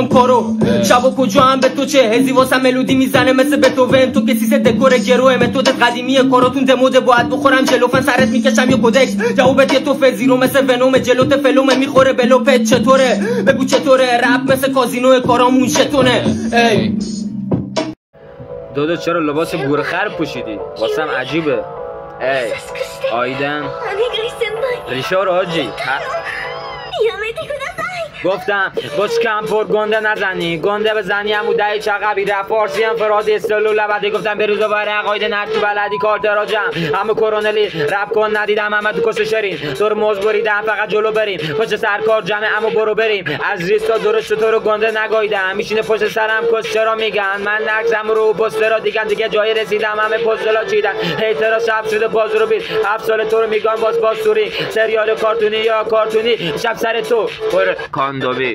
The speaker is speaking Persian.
میخوام کارو شب و کجا هم به تو چه هزی واسم ملودی میزنه مثل بتوون تو کسیس دکور گروه متد قدیمیه کاراتون دموده باید بخورم جلوفن سرت میکشم یه کدکس جوابت یه تو فزیرو مثل ونوم جلوت فلومه میخوره بلوپت چطوره بگو چطوره رپ مثل کازینو کارامون شتونه ای دودو چرا لباس گورخر پوشیدی؟ واسم عجیبه. ای آیدن ریشار آجی گفتم بشکم پر گنده نزنی گنده بزنی همو دهی چقبی رفت فارسی هم فراد استلو لبدی گفتم بروز و بره عقاید نرچو بلدی کار دراجم همه کرونلی رپ کن ندیدم همه تو کس شرین تو رو موز بریدم فقط جلو بریم پشت سرکار جمع امو برو بریم از ریستا درشت تو رو گنده نگایدم میشینه پشت سرم کس چرا میگن من نقصم رو پسترا دیگه جای رسیدم همه پستلا چیدن هیترا شب شده باز رو بید 7 سال تو رو میگن باز سوری سریال کارتونی یا کارتونی شب سر تو پر کاندوبی